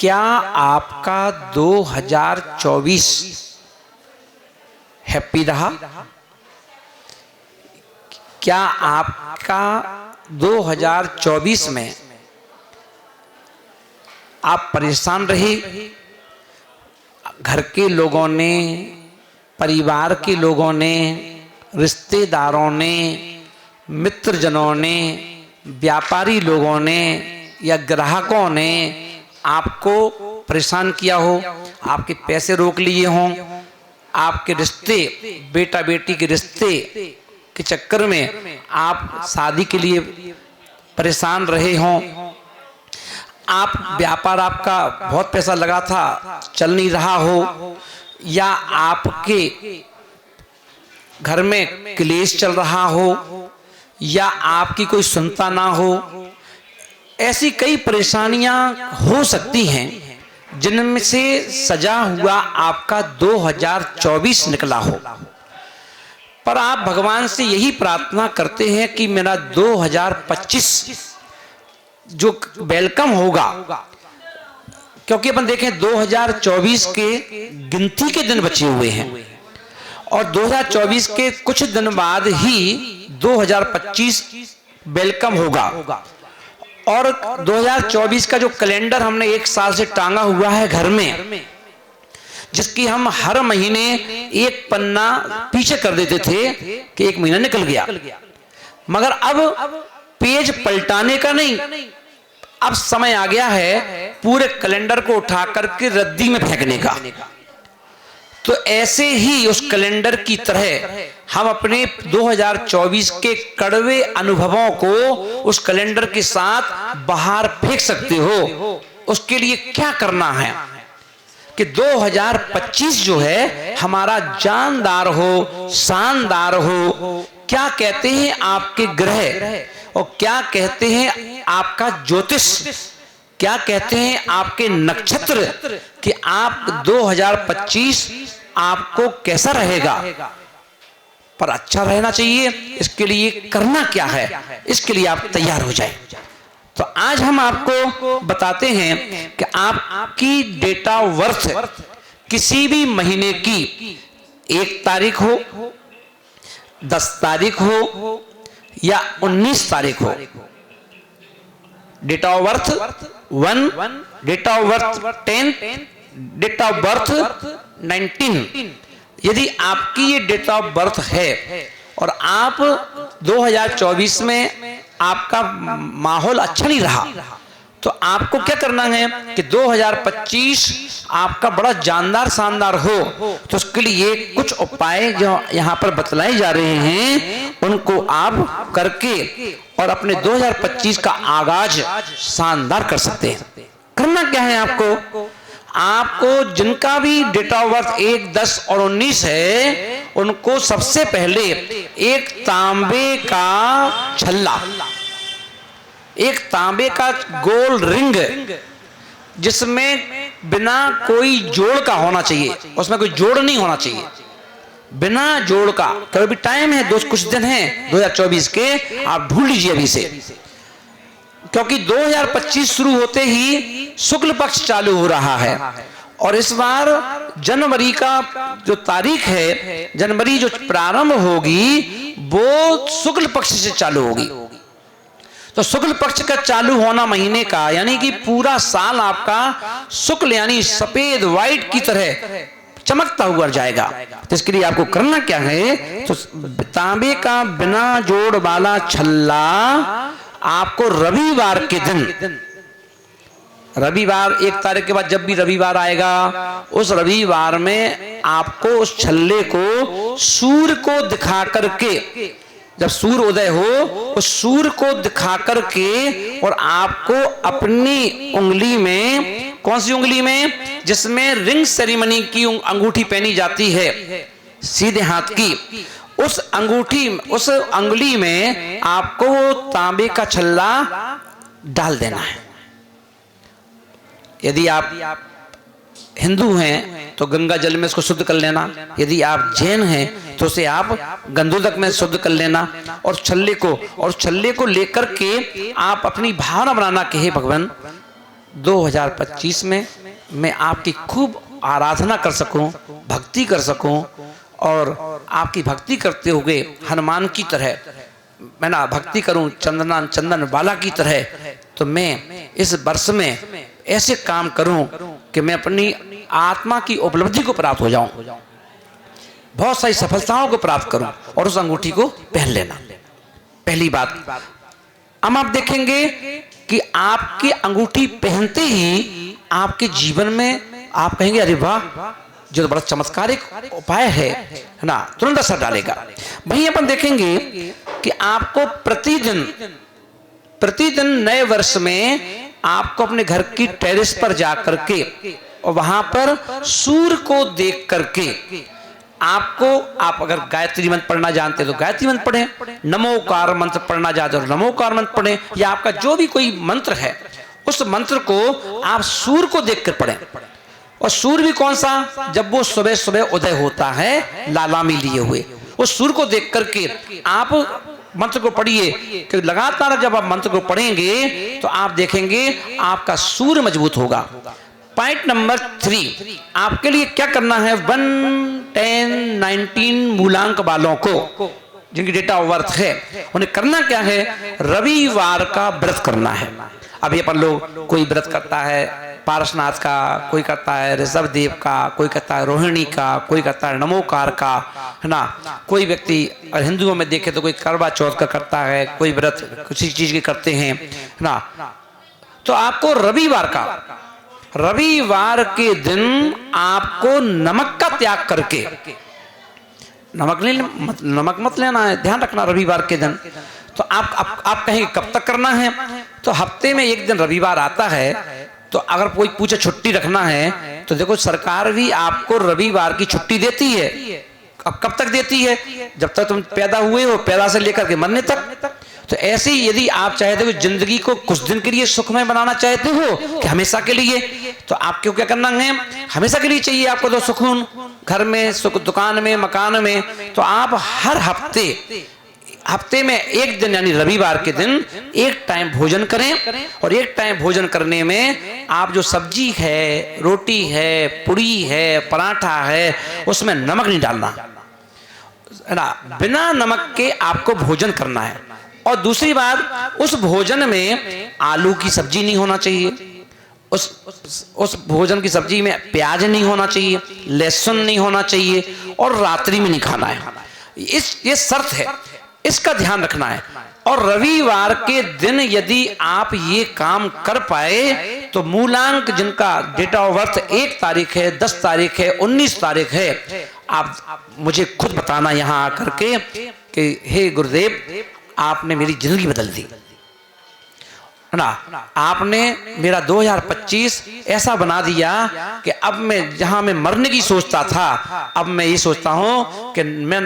क्या आपका 2024 हैप्पी रहा? क्या आपका 2024 में आप परेशान रहे? घर के लोगों ने, परिवार के लोगों ने, रिश्तेदारों ने, मित्रजनों ने, व्यापारी लोगों ने या ग्राहकों ने आपको परेशान किया हो, आपके पैसे रोक लिए हों, आपके रिश्ते, बेटा बेटी के रिश्ते के चक्कर में आप शादी के लिए परेशान रहे हों, आप व्यापार आपका बहुत पैसा लगा था चल नहीं रहा हो, या आपके घर में क्लेश चल रहा हो, या आपकी कोई सुनता ना हो, ऐसी कई परेशानियां हो सकती हैं जिनमें से सजा हुआ आपका 2024 निकला हो। पर आप भगवान से यही प्रार्थना करते हैं कि मेरा 2025 जो वेलकम होगा, क्योंकि अपन देखें 2024 के गिनती के दिन बचे हुए हैं और 2024 के कुछ दिन बाद ही 2025 वेलकम होगा। और 2024 का जो कैलेंडर हमने एक साल से टांगा हुआ है घर में, जिसकी हम हर महीने एक पन्ना पीछे कर देते थे कि एक महीना निकल गया, मगर अब पेज पलटाने का नहीं, अब समय आ गया है पूरे कैलेंडर को उठा करके रद्दी में फेंकने का। तो ऐसे ही उस कैलेंडर की तरह हम अपने 2024 के कड़वे अनुभवों को उस कैलेंडर के साथ बाहर फेंक सकते हो। उसके लिए क्या करना है कि 2025 जो है हमारा जानदार हो, शानदार हो। क्या कहते हैं आपके ग्रह और क्या कहते हैं आपका ज्योतिष, क्या कहते हैं आपके नक्षत्र कि आप 2025 आपको कैसा रहेगा। पर अच्छा रहना चाहिए, इसके लिए करना क्या है, इसके लिए आप तैयार हो जाएं। तो आज हम आपको बताते हैं कि आपकी डेट ऑफ बर्थ किसी भी महीने की 1 तारीख हो, 10 तारीख हो या 19 तारीख हो, date of birth 1, date of birth 10, date of birth 19। यदि आपकी ये डेट ऑफ बर्थ है और आप 2024 में आपका माहौल अच्छा नहीं रहा, तो आपको क्या करना है कि 2025 आपका बड़ा जानदार शानदार हो। तो उसके लिए कुछ उपाय जो यहाँ पर बतलाए जा रहे हैं उनको आप करके और अपने 2025 का आगाज शानदार कर सकते हैं। करना क्या है आपको जिनका भी डेट ऑफ बर्थ 1, 10 और 19 है, उनको सबसे पहले एक तांबे का छल्ला, एक तांबे का गोल रिंग जिसमें बिना कोई जोड़ का होना चाहिए, उसमें कोई जोड़ नहीं होना चाहिए, बिना जोड़ का। कभी भी टाइम है, कुछ दिन है 2024 के, आप ढूंढ लीजिए अभी से, क्योंकि 2025 शुरू होते ही शुक्ल पक्ष चालू हो रहा है। और इस बार जनवरी का जो तारीख है, जनवरी जो प्रारंभ होगी वो शुक्ल पक्ष से चालू होगी। तो शुक्ल पक्ष का चालू होना महीने का, यानी कि पूरा साल आपका शुक्ल यानी सफेद व्हाइट की तरह चमकता हुआ जाएगा। तो इसके लिए आपको करना क्या है, तो तांबे का बिना जोड़ वाला छल्ला आपको रविवार के दिन, रविवार 1 तारीख के बाद जब भी रविवार आएगा, उस रविवार में आपको उस छल्ले को सूर्य को दिखा करके, जब सूर्य उदय हो उस सूर्य को दिखा करके, और आपको अपनी उंगली में, कौन सी उंगली में, जिसमें रिंग सेरेमनी की अंगूठी पहनी जाती है सीधे हाथ की, उस अंगूठी, उस अंगुली में आपको वो तांबे का छल्ला डाल देना है। यदि आप हिंदू हैं तो गंगा जल में इसको शुद्ध कर लेना, यदि आप जैन हैं तो उसे आप गंधोदक में शुद्ध कर लेना, और छल्ले को लेकर के आप अपनी भावना बनाना कि हे भगवान 2025 में मैं आपकी खूब आराधना कर सकूं, भक्ति कर सकूं, और आपकी भक्ति करते हुए हनुमान की तरह मैं ना भक्ति करूं, चंदन बाला की तरह, तो मैं इस वर्ष में ऐसे काम करूं कि मैं अपनी आत्मा की उपलब्धि को प्राप्त हो जाऊं, बहुत सारी सफलताओं को प्राप्त करूं, और उस अंगूठी को पहन लेना। पहली बात। अब आप देखेंगे कि आपकी अंगूठी पहनते ही आपके जीवन में आप कहेंगे अरे वाह, जो बड़ा चमत्कारिक उपाय है ना, तुरंत असर डालेगा। वहीं अपन देखेंगे कि आपको प्रतिदिन नए वर्ष में आपको अपने घर की टेरेस पर जा करके और वहां पर सूर्य को देख करके आप अगर गायत्री मंत्र पढ़ना जानते तो गायत्री मंत्र पढ़ें, नमोकार मंत्र पढ़ना जानते तो नमोकार मंत्र पढ़ें, या आपका जो भी कोई मंत्र है उस मंत्र को आप सूर्य को देखकर पढ़ें। और सूर्य भी कौन सा, जब वो सुबह सुबह उदय होता है लालामी लिए हुए, उस सूर्य को देख करके आप मंत्र को पढ़िए, कि लगातार जब आप मंत्र को पढ़ेंगे तो आप देखेंगे आपका सूर्य मजबूत होगा। पॉइंट नंबर 3, आपके लिए क्या करना है, 1, 10, 19 मूलांक वालों को जिनकी डेटा ऑफ बर्थ है, उन्हें करना क्या है, रविवार का व्रत करना है। अभी अपन लोग कोई व्रत करता है पारसनाथ का, कोई करता है ऋषभ देव का, कोई करता है रोहिणी का, कोई करता है नमोकार का, है ना। कोई व्यक्ति हिंदुओं में देखे तो कोई करवा चौथ का करता है, कोई व्रत किसी चीज के करते हैं, है ना। तो आपको रविवार के दिन आपको नमक का त्याग करके, नमक मत लेना है, ध्यान रखना रविवार के दिन। तो आप कहेंगे कब तक करना है, तो हफ्ते में एक दिन रविवार आता है, तो अगर कोई पूछे छुट्टी रखना है तो देखो सरकार भी आपको रविवार की छुट्टी देती है। अब कब तक देती है, जब तक तुम पैदा हुए हो, पैदा से लेकर के मरने तक। तो ऐसे ही यदि आप चाहते हो जिंदगी को कुछ दिन के लिए सुखमय बनाना चाहते हो कि हमेशा के लिए, तो आपको क्या करना है, हमेशा के लिए चाहिए आपको तो सुकून, घर में सुख, दुकान में, मकान में। तो आप हर हफ्ते में एक दिन यानी रविवार के दिन एक टाइम भोजन करें, और एक टाइम भोजन करने में आप जो सब्जी है, रोटी है, पूरी है, पराठा है, उसमें नमक नहीं डालना है ना, बिना नमक के आपको भोजन करना है। और दूसरी बात, उस भोजन में आलू की सब्जी नहीं होना चाहिए, उस भोजन की सब्जी में प्याज नहीं होना चाहिए, लहसुन नहीं होना चाहिए, और रात्रि में नहीं खाना है। ये शर्त है, इसका ध्यान रखना है। और रविवार के दिन यदि आप ये काम कर पाए तो मूलांक जिनका डेट ऑफ बर्थ 1 तारीख है, 10 तारीख है, 19 तारीख है, आप मुझे खुद बताना यहां आकर के कि हे गुरुदेव, आपने मेरी जिंदगी बदल दी ना, आपने मेरा 2025 ऐसा बना दिया कि अब मैं जहां मैं मरने की सोचता था, अब मैं ये सोचता हूं कि मैं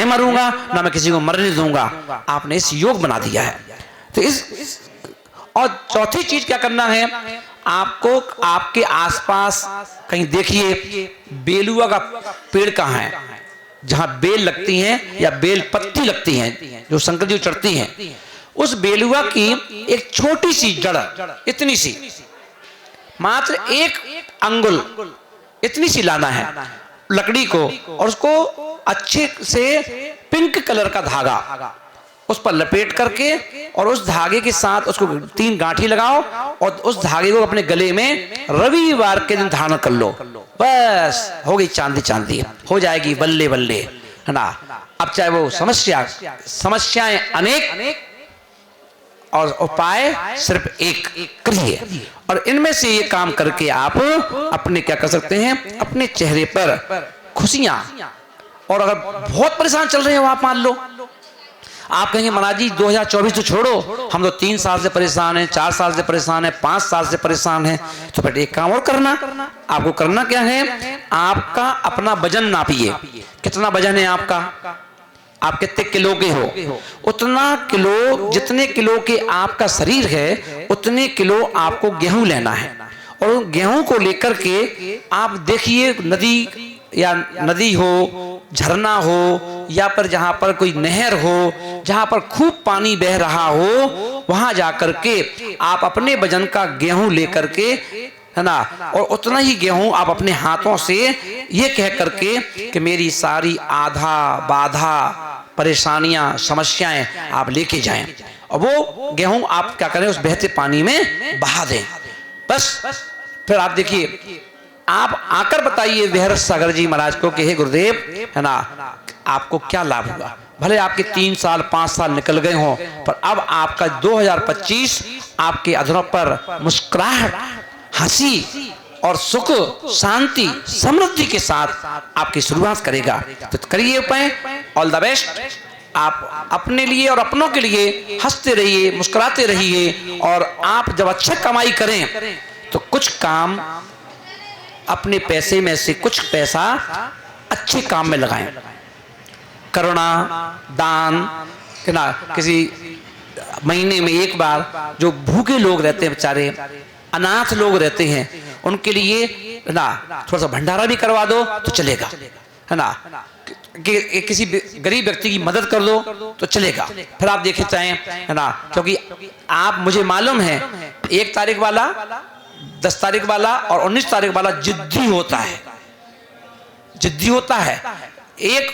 मरूंगा ना मैं किसी को मरने दूंगा। आपने इस योग बना दिया है। तो और चौथी चीज क्या करना है, आपको आपके आसपास कहीं देखिए बेलुआ का पेड़ कहाँ है, जहां बेल लगती हैं या बेल पत्ती लगती हैं जो शंकर जी चढ़ती हैं, उस बेलुआ की एक छोटी सी जड़, इतनी सी, मात्र 1 अंगुल इतनी सी लाना है लकड़ी को, और उसको अच्छे से पिंक कलर का धागा उस पर लपेट करके, और उस धागे के साथ उसको 3 गांठी लगाओ, और उस धागे को अपने गले में रविवार के दिन धारण कर लो। बस हो गई चांदी हो जाएगी, बल्ले बल्ले, है ना। अब चाहे वो समस्याएं अनेक और उपाय सिर्फ एक करिए, और इनमें से ये काम करके आप अपने क्या कर सकते हैं, अपने चेहरे पर खुशियां। और अगर बहुत परेशान चल रहे हो आप, मान लो आप कहेंगे महाराज जी 2024 तो छोड़ो, हम तो 3 साल से परेशान हैं, 4 साल से परेशान हैं, 5 साल से परेशान हैं, तो फिर एक काम और करना, आपको करना क्या है, आपका अपना वजन नापिए, कितना वजन है आपका, आप कितने किलो के हो, उतना किलो, जितने किलो के आपका शरीर है उतने किलो आपको गेहूं लेना है। और गेहूं को लेकर के आप देखिए नदी हो, झरना हो या पर जहाँ पर कोई नहर हो, जहाँ पर खूब पानी बह रहा हो, वहाँ जाकर के आप अपने वजन का गेहूं लेकर के, है ना, और उतना ही गेहूं आप अपने हाथों से ये कह करके कि मेरी सारी आधा बाधा परेशानियां समस्याएं आप लेके जाएं, और वो गेहूं आप क्या करें, उस बहते पानी में बहा दें। बस फिर आप देखिए, आप आकर बताइए विहर सागर जी महाराज को कि हे गुरुदेव, है ना, आपको क्या लाभ हुआ। भले आपके 3 साल 5 साल निकल गए हों, पर अब आपका 2025 आपके अधरों पर मुस्कुराहट, हंसी और सुख, शांति, समृद्धि के साथ आपकी शुरुआत करेगा। तो करिए उपाय। All the best. आप अपने लिए और अपनों के लिए हंसते रहिए, मुस्कुराते रहिए, और आप जब अच्छे कमाई करें तो कुछ काम अपने पैसे में से कुछ पैसा अच्छे काम में लगाएं। करुणा, दान, है ना, किसी महीने में एक बार जो भूखे लोग रहते हैं, बेचारे अनाथ लोग रहते हैं, उनके लिए, है ना, थोड़ा सा भंडारा भी करवा दो तो चलेगा, है ना, कि किसी गरीब व्यक्ति की मदद कर दो तो चलेगा। फिर आप देखे चाहें, है ना, क्योंकि आप, मुझे मालूम है 1 तारीख वाला, 10 तारीख वाला और 19 तारीख वाला जिद्दी होता है, जिद्दी होता है। 1,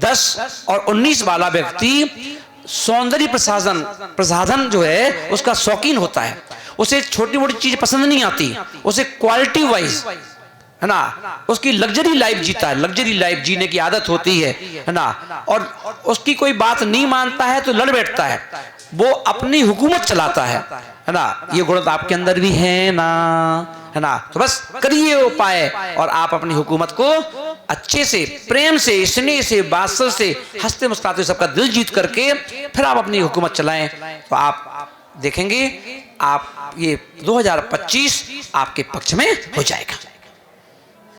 10 और 19 वाला व्यक्ति सौंदर्य प्रसाधन जो है उसका शौकीन होता है। उसे छोटी मोटी चीज पसंद नहीं आती, उसे क्वालिटी वाइज, है ना, उसकी लग्जरी लाइफ जीता है, लग्जरी लाइफ जीने की आदत होती है ना, और उसकी कोई बात नहीं मानता है तो लड़ बैठता है, वो अपनी हुकूमत चलाता है ना। ये गुण आपके अंदर भी है ना, है ना। तो बस करिए उपाय और आप अपनी हुकूमत को अच्छे से, प्रेम से, स्नेह से, बादशाह से, हंसते मुस्कुराते सबका दिल जीत करके फिर आप अपनी हुकूमत चलाएं, तो आप देखेंगे आप ये 2025 आपके पक्ष में हो जाएगा।